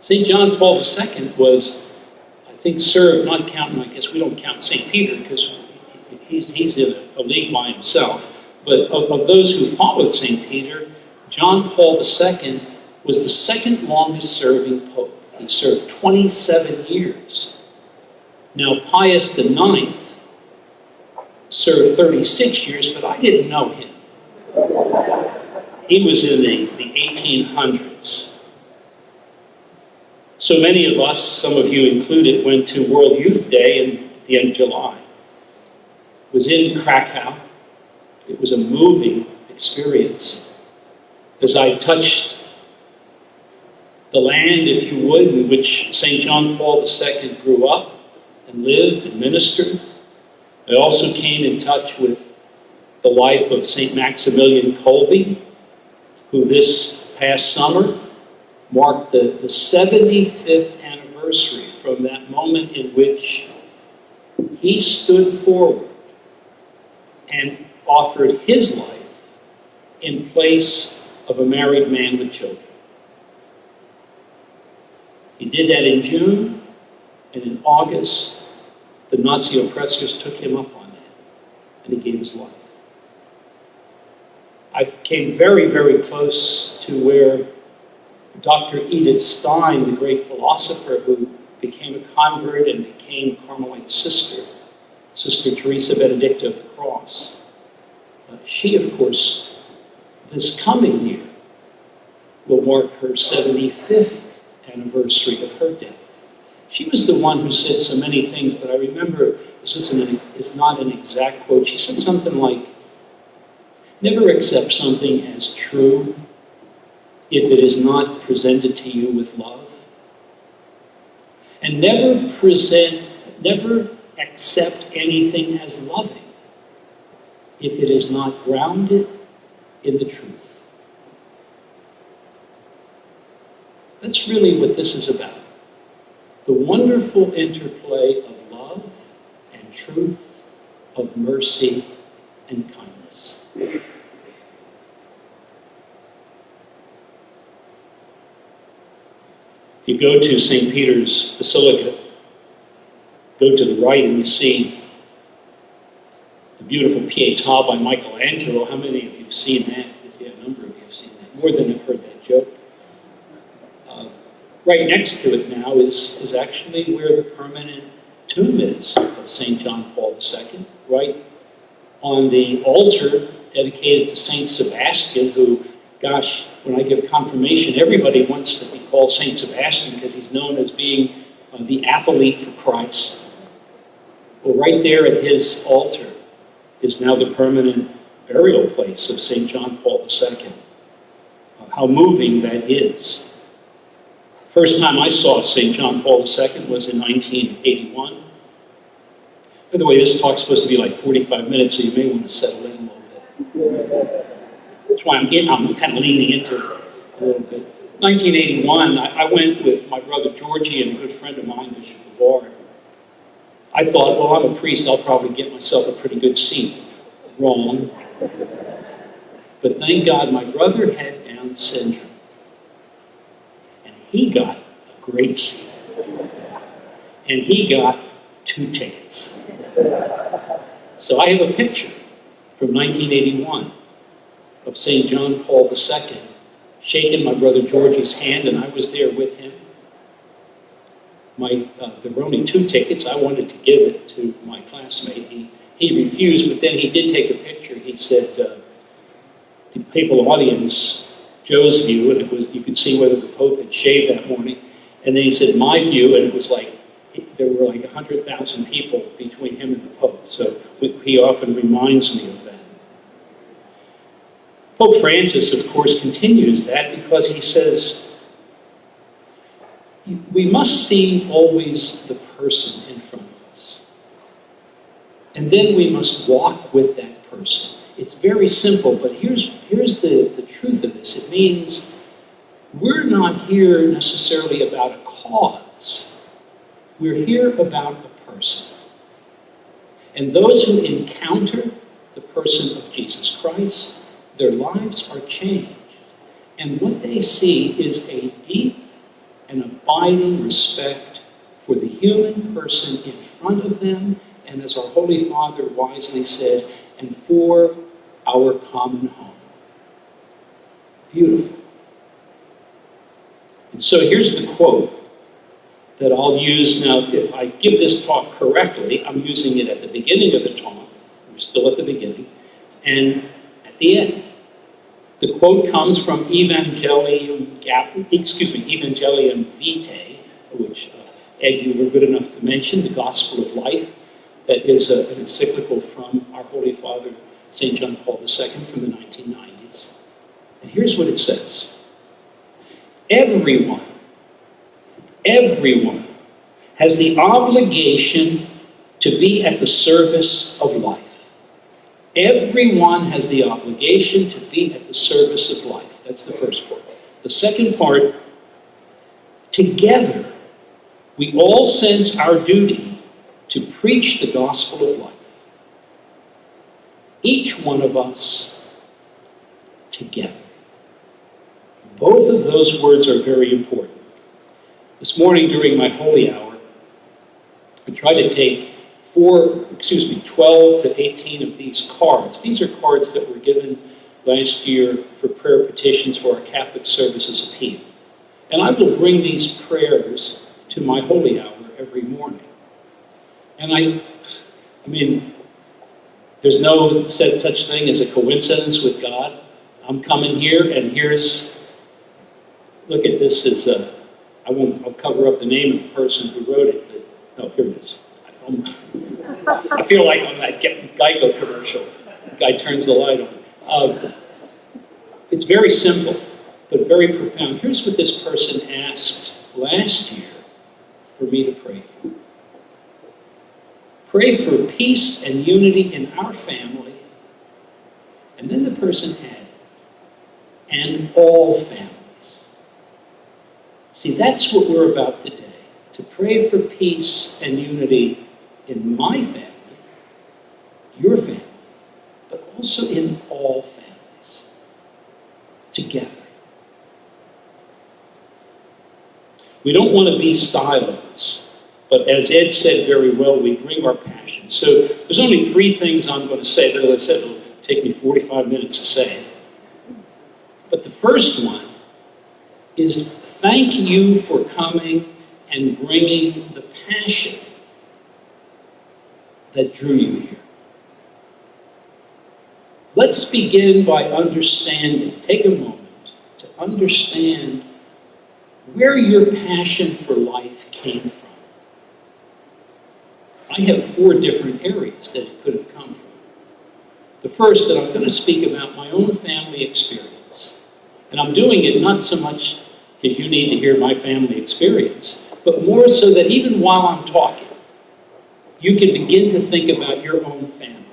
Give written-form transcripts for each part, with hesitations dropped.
St. John Paul II was, I think, served, not counting, I guess we don't count St. Peter because he's in a league by himself, but of those who followed St. Peter, John Paul II was the second longest serving pope. He served 27 years. Now, Pius IX served 36 years, but I didn't know him. He was in the 1800s. So many of us, some of you included, went to World Youth Day at the end of July. It was in Krakow. It was a moving experience. As I touched the land, if you would, in which St. John Paul II grew up and lived and ministered, I also came in touch with the life of St. Maximilian Kolbe, who this past summer marked the 75th anniversary from that moment in which he stood forward and offered his life in place of a married man with children. He did that in June, and in August, the Nazi oppressors took him up on that, and he gave his life. I came very, very close to where Dr. Edith Stein, the great philosopher who became a convert and became Carmelite sister, Sister Teresa Benedicta of the Cross. She, of course, this coming year will mark her 75th anniversary of her death. She was the one who said so many things, but I remember, this is not an exact quote, she said something like, never accept something as true if it is not presented to you with love. And never accept anything as loving if it is not grounded in the truth. That's really what this is about. The wonderful interplay of love and truth, of mercy and kindness. If you go to St. Peter's Basilica, go to the right and you see the beautiful Pietà by Michelangelo. How many of you have seen that? Yeah, a number of you have seen that. More than have heard that joke. Right next to it now is actually where the permanent tomb is of St. John Paul II, right on the altar dedicated to St. Sebastian, who, gosh, when I give confirmation, everybody wants to be called St. Sebastian because he's known as being the athlete for Christ. Well, right there at his altar is now the permanent burial place of St. John Paul II. How moving that is. First time I saw St. John Paul II was in 1981. By the way, this talk's supposed to be like 45 minutes, so you may want to settle in a little bit. That's why I'm kind of leaning into it a little bit. 1981, I went with my brother Georgie and a good friend of mine, Bishop Bavard. I thought, well, I'm a priest, I'll probably get myself a pretty good seat. Wrong. But thank God my brother had Down syndrome. And he got a great seat. And he got 2 tickets. So I have a picture from 1981 of St. John Paul II shaking my brother Georgie's hand, and I was there with him. There were only 2 tickets. I wanted to give it to my classmate. He refused, but then he did take a picture. He said, the papal audience, Joe's view, and it was, you could see whether the Pope had shaved that morning. And then he said, my view, and it was like, there were like 100,000 people between him and the Pope. So he often reminds me of that. Pope Francis, of course, continues that because he says, we must see always the person in front of us. And then we must walk with that person. It's very simple, but here's the truth of this. It means we're not here necessarily about a cause. We're here about a person. And those who encounter the person of Jesus Christ, their lives are changed. And what they see is a deep and abiding abiding respect for the human person in front of them, and as our Holy Father wisely said, and for our common home. Beautiful. And so here's the quote that I'll use now. If I give this talk correctly, I'm using it at the beginning of the talk. We're still at the beginning. And at the end. The quote comes from Evangelium Vitae, which Ed, you were good enough to mention, the Gospel of Life. That is an encyclical from our Holy Father, St. John Paul II, from the 1990s. And here's what it says. Everyone has the obligation to be at the service of life. Everyone has the obligation to be at the service of life. That's the first part. The second part, together, we all sense our duty to preach the gospel of life. Each one of us together. Both of those words are very important. This morning during my holy hour, I tried to take 12 to 18 of these cards. These are cards that were given last year for prayer petitions for our Catholic Services Appeal. And I will bring these prayers to my holy hour every morning. And I mean, there's no such thing as a coincidence with God. I'm coming here, and look at this as I'll cover up the name of the person who wrote it. Here it is. I feel like on that Geico commercial. The guy turns the light on. It's very simple, but very profound. Here's what this person asked last year for me to pray for. Pray for peace and unity in our family. And then the person added, and all families. See, that's what we're about today. To pray for peace and unity in my family, your family, but also in all families, together. We don't want to be silos, but as Ed said very well, we bring our passion. So there's only 3 things I'm going to say, but as I said, it'll take me 45 minutes to say. But the first one is thank you for coming and bringing the passion that drew you here. Let's begin by understanding, take a moment to understand where your passion for life came from. I have 4 different areas that it could have come from. The first, that I'm going to speak about my own family experience. And I'm doing it not so much because you need to hear my family experience, but more so that even while I'm talking, you can begin to think about your own family.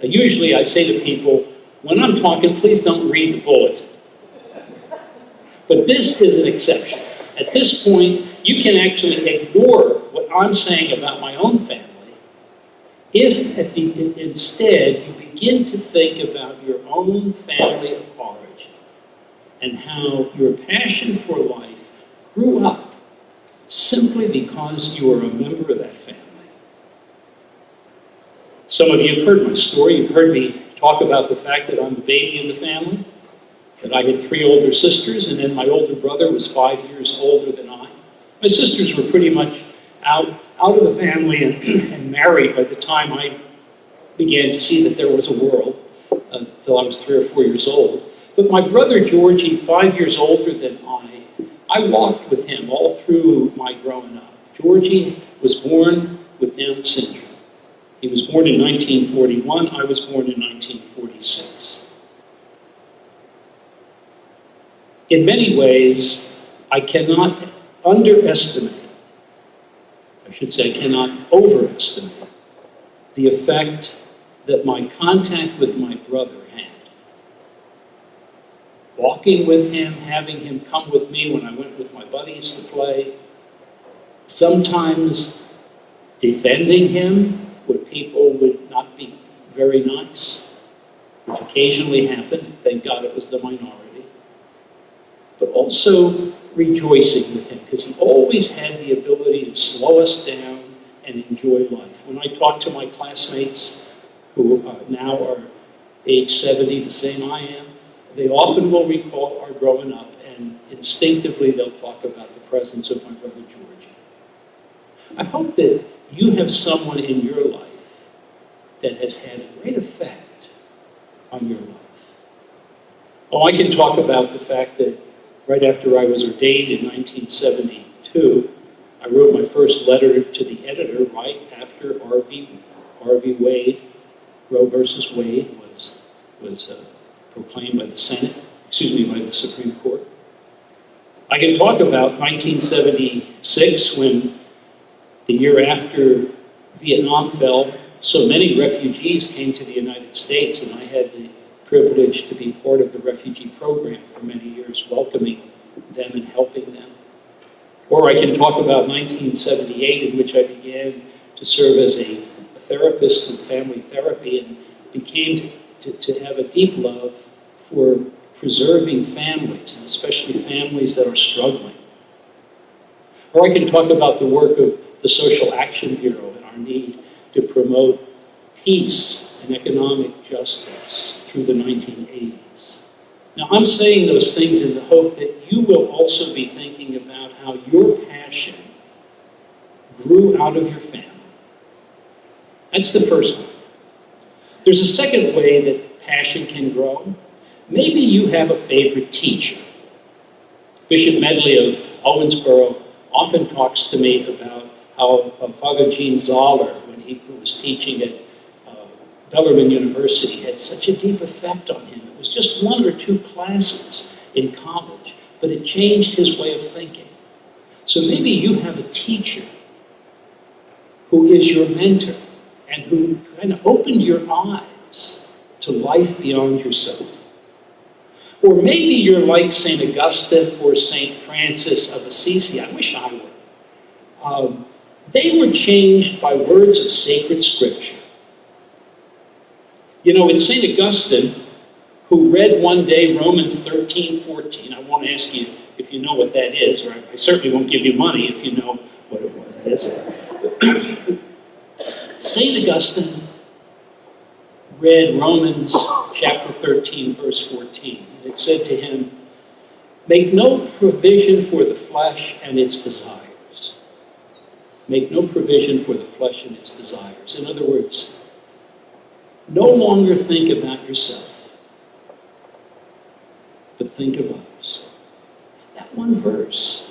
Now, usually I say to people, when I'm talking, please don't read the bulletin. But this is an exception. At this point, you can actually ignore what I'm saying about my own family if instead you begin to think about your own family of origin and how your passion for life grew up simply because you are a member of that family. Some of you have heard my story. You've heard me talk about the fact that I'm the baby in the family, that I had 3 older sisters, and then my older brother was 5 years older than I. My sisters were pretty much out of the family and married by the time I began to see that there was a world, until I was 3 or 4 years old. But my brother Georgie, 5 years older than I walked with him all through my growing up. Georgie was born with Down syndrome. He was born in 1941. I was born in 1946. In many ways, I cannot overestimate the effect that my contact with my brother had. Walking with him, having him come with me when I went with my buddies to play, sometimes defending him when people would not be very nice, which occasionally happened. Thank God it was the minority. But also rejoicing with him, because he always had the ability to slow us down and enjoy life. When I talk to my classmates who now are age 70, the same I am, they often will recall our growing up, and instinctively they'll talk about the presence of my brother George. I hope that you have someone in your life that has had a great effect on your life. Oh, I can talk about the fact that right after I was ordained in 1972, I wrote my first letter to the editor right after R.V. Wade, Roe versus Wade, was proclaimed by the by the Supreme Court. I can talk about 1976, when the year after Vietnam fell, so many refugees came to the United States, and I had the privilege to be part of the refugee program for many years, welcoming them and helping them. Or I can talk about 1978, in which I began to serve as a therapist in family therapy, and became to have a deep love for preserving families, and especially families that are struggling. Or I can talk about the work of the Social Action Bureau and our need to promote peace and economic justice through the 1980s. Now, I'm saying those things in the hope that you will also be thinking about how your passion grew out of your family. That's the first one. There's a second way that passion can grow. Maybe you have a favorite teacher. Bishop Medley of Owensboro often talks to me about how Father Gene Zoller, when he was teaching at Bellarmine University, had such a deep effect on him. It was just one or two classes in college, but it changed his way of thinking. So maybe you have a teacher who is your mentor and who kind of opened your eyes to life beyond yourself. Or maybe you're like St. Augustine or St. Francis of Assisi. I wish I were. They were changed by words of sacred scripture. You know, it's St. Augustine who read one day Romans 13:14. I won't ask you if you know what that is, or I certainly won't give you money if you know what it is. St. Augustine read Romans chapter 13, verse 14. And it said to him, "Make no provision for the flesh and its desires." Make no provision for the flesh and its desires. In other words, no longer think about yourself, but think of others. That one verse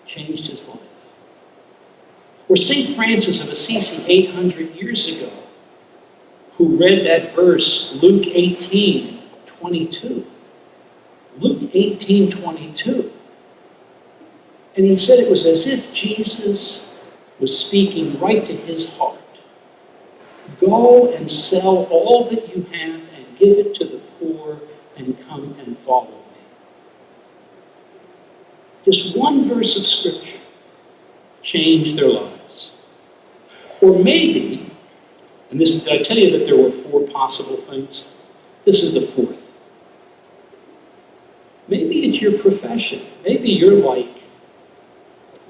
changed his life. Or St. Francis of Assisi 800 years ago, who read that verse, Luke 18:22. Luke 18:22. And he said it was as if Jesus was speaking right to his heart. Go and sell all that you have and give it to the poor and come and follow me. Just one verse of scripture changed their lives. Or maybe, and this, did I tell you that there were 4 possible things? This is the 4th. Maybe it's your profession. Maybe you're like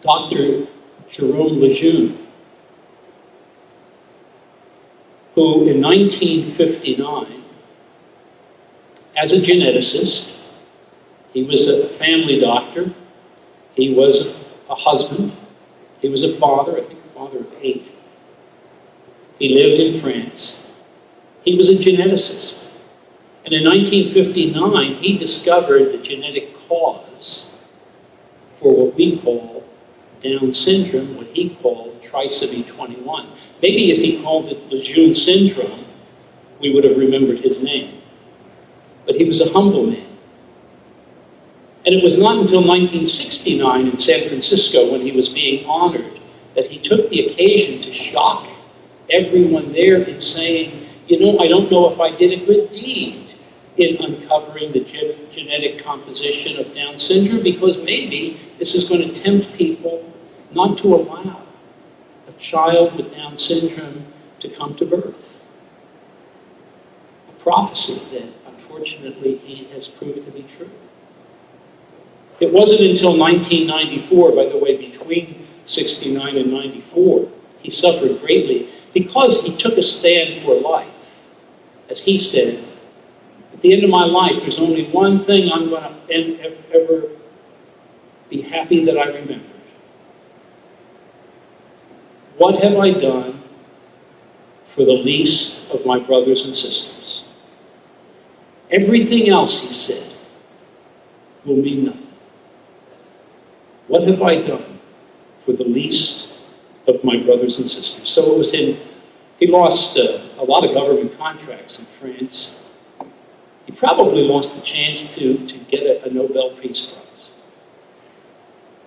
Dr. Jerome Lejeune, who in 1959, as a geneticist, he was a family doctor, he was a husband, he was a father, I think a father of 8. He lived in France. He was a geneticist. And in 1959, he discovered the genetic cause for what we call Down syndrome, what he called trisomy 21. Maybe if he called it Lejeune syndrome, we would have remembered his name. But he was a humble man. And it was not until 1969 in San Francisco, when he was being honored, that he took the occasion to shock everyone there in saying, you know, I don't know if I did a good deed in uncovering the genetic composition of Down syndrome, because maybe this is going to tempt people not to allow a child with Down syndrome to come to birth. A prophecy that, unfortunately, he has proved to be true. It wasn't until 1994, by the way, between 69 and 94, he suffered greatly because he took a stand for life. As he said, at the end of my life, there's only one thing I'm going to ever be happy that I remembered. What have I done for the least of my brothers and sisters? Everything else, he said, will mean nothing. What have I done for the least of my brothers and sisters? So it was he lost a lot of government contracts in France. He probably lost the chance to get a Nobel Peace Prize.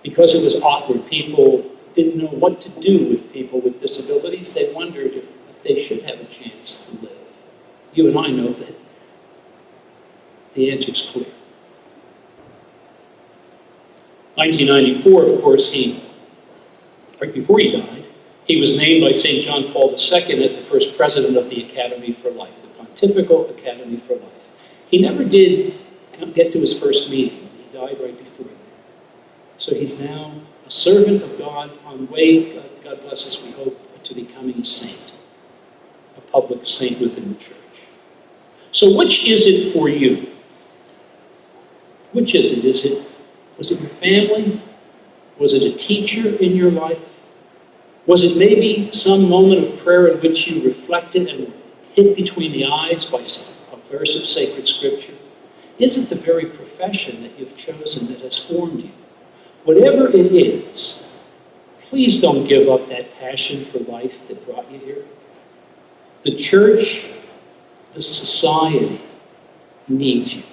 Because it was awkward. People didn't know what to do with people with disabilities. They wondered if they should have a chance to live. You and I know that the answer is clear. 1994, of course, right before he died, he was named by St. John Paul II as the first president of the Academy for Life, the Pontifical Academy for Life. He never did get to his first meeting. He died right before that. So he's now a servant of God on the way, God bless us, we hope, to becoming a saint, a public saint within the church. So which is it for you? Which is it? Was it your family? Was it a teacher in your life? Was it maybe some moment of prayer in which you reflected and were hit between the eyes by a verse of sacred scripture? Is it the very profession that you've chosen that has formed you? Whatever it is, please don't give up that passion for life that brought you here. The church, the society needs you.